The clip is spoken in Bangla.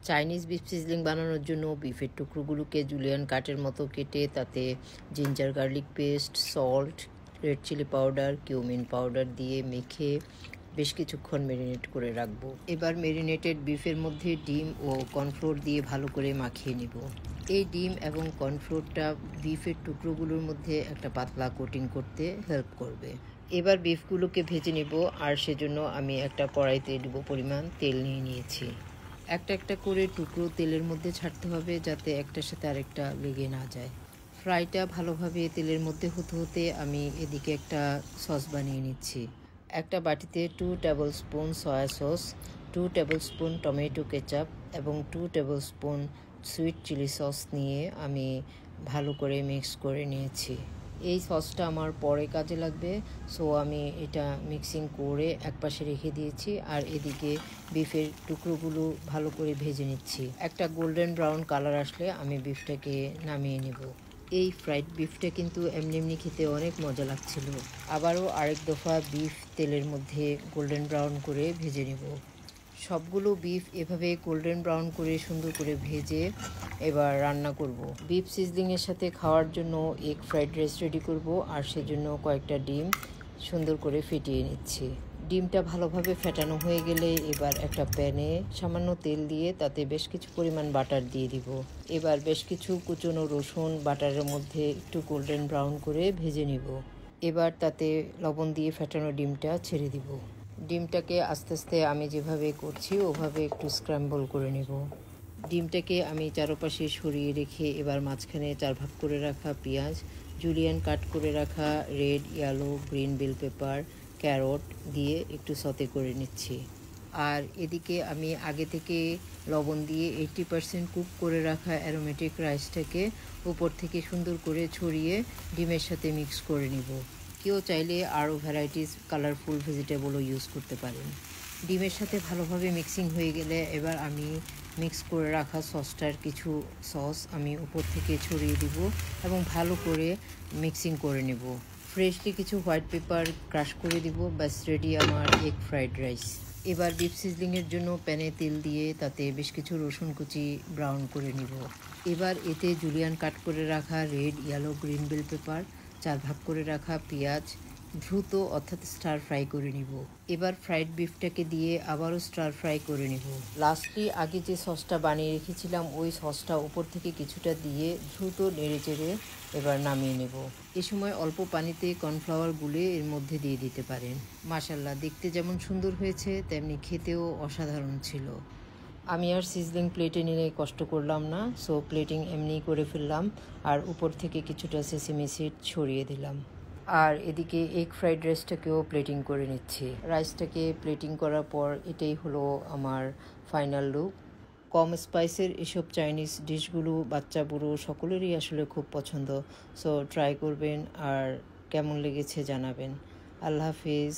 চাইনিজ বিফ সিজলিং বানানোর জন্য বিফের টুকরোগুলোকে জুলিয়ান কাটের মতো কেটে তাতে ginger garlic paste, salt, red chilli powder, cumin powder দিয়ে মেখে বেশ কিছুক্ষণ ম্যারিনেট করে রাখবো। এবার ম্যারিনেটেড বিফের মধ্যে ডিম ও কর্নফ্লোর দিয়ে ভালো করে মাখিয়ে নিব। এই ডিম এবং কর্নফ্লোরটা বিফের টুকরোগুলোর মধ্যে একটা পাতলা কোটিং করতে হেল্প করবে। এবার বিফগুলোকে ভেজে নিব, আর সেজন্য আমি একটা কড়াইতে ডুবো পরিমাণ তেল নিয়ে নিয়েছি। একটা একটা করে টুকরো তেলের মধ্যে ছাড়তে হবে যাতে একটার সাথে আরেকটা লেগে না যায়। ফ্রাইটা ভালোভাবে তেলের মধ্যে হতে হতে আমি এদিকে একটা সস বানিয়ে নিচ্ছি। একটা বাটিতে 2 tablespoon soya sauce, 2 tablespoon tomato ketchup এবং 2 tablespoon sweet chilli sauce নিয়ে আমি ভালো করে মিক্স করে নিয়েছি। এই সসটা আমার পরে কাজে লাগবে, সো আমি এটা মিক্সিং করে একপাশে রেখে দিয়েছি। আর এদিকে বিফের টুকরোগুলো ভালো করে ভেজে নিচ্ছি। একটা গোল্ডেন ব্রাউন কালার আসলে আমি বিফটাকে নামিয়ে নেব। এই ফ্রাইড বিফটা কিন্তু এমনি এমনি খেতে অনেক মজা লাগছিল। আবারও আরেক দফা বিফ তেলের মধ্যে গোল্ডেন ব্রাউন করে ভেজে নেব। সবগুলো বিফ এভাবে গোল্ডেন ব্রাউন করে সুন্দর করে ভেজে এবার রান্না করব। বিফ সিজলিংয়ের সাথে খাওয়ার জন্য এগ ফ্রাইড রাইস রেডি করব, আর সেজন্য কয়েকটা ডিম সুন্দর করে ফেটিয়ে নিচ্ছি। ডিমটা ভালোভাবে ফেটানো হয়ে গেলে এবার একটা প্যানে সামান্য তেল দিয়ে তাতে বেশ কিছু পরিমাণ বাটার দিয়ে দিব। এবার বেশ কিছু কুচনো রসুন বাটারের মধ্যে একটু গোল্ডেন ব্রাউন করে ভেজে নিব। এবার তাতে লবণ দিয়ে ফেটানো ডিমটা ছেড়ে দিব। ডিমটাকে আস্তে আস্তে আমি যেভাবে করছি ওভাবে একটু স্ক্র্যাম্বল করে নেব। ডিমটাকে আমি চারপাশে সরিয়ে রেখে এবার মাঝখানে 4 ভাগ করে রাখা পেঁয়াজ, জুলিয়ান কাট করে রাখা red, yellow, green bell pepper, carrot দিয়ে একটু সতে করে নিচ্ছি। আর এদিকে আমি আগে থেকে লবণ দিয়ে 80% কুক করে রাখা অ্যারোমেটিক রাইসটাকে উপর থেকে সুন্দর করে ছড়িয়ে ডিমের সাথে মিক্স করে নিব। কেউ চাইলে আরও ভ্যারাইটিস কালারফুল ভেজিটেবলও ইউজ করতে পারেন। ডিমের সাথে ভালোভাবে মিক্সিং হয়ে গেলে এবার আমি মিক্স করে রাখা সসটার কিছু সস আমি উপর থেকে ছড়িয়ে দিব এবং ভালো করে মিক্সিং করে নেব। ফ্রেশলি কিছু হোয়াইট পেপার ক্রাশ করে দিব। ব্যাস রেডি আমার এগ ফ্রাইড রাইস। এবার বিফ সিজলিংয়ের জন্য প্যানে তেল দিয়ে তাতে বেশ কিছু রসুন কুচি ব্রাউন করে নিব। এবার এতে জুলিয়ান কাট করে রাখা red, yellow, green bell pepper, 4 ভাগ করে রাখা পেঁয়াজ দ্রুত অর্থাৎ স্টার ফ্রাই করে নিব। এবার ফ্রাইড বিফটাকে দিয়ে আবারও স্টার ফ্রাই করে নিব। লাস্টলি আগে যে সসটা বানিয়ে রেখেছিলাম ওই সসটা উপর থেকে কিছুটা দিয়ে দ্রুত নেড়ে চেড়ে এবার নামিয়ে নেব। এ সময় অল্প পানিতে কর্নফ্লাওয়ার গুলে এর মধ্যে দিয়ে দিতে পারেন। মাশাআল্লাহ, দেখতে যেমন সুন্দর হয়েছে তেমনি খেতেও অসাধারণ ছিল। আমি আর সিজলিং প্লেটে নিয়ে কষ্ট করলাম না, সো প্লেটিং এমনি করে ফেললাম আর উপর থেকে কিছুটা সেসেমি সিড ছড়িয়ে দিলাম। আর এদিকে এগ ফ্রাইড রাইসটাকেও প্লেটিং করে নিচ্ছি। রাইসটাকে প্লেটিং করার পর এটাই হলো আমার ফাইনাল লুক। কম স্পাইসের এসব চাইনিজ ডিশগুলো বাচ্চা বুড়ো সকলেরই আসলে খুব পছন্দ, সো ট্রাই করবেন আর কেমন লেগেছে জানাবেন। আল্লাহ হাফিজ।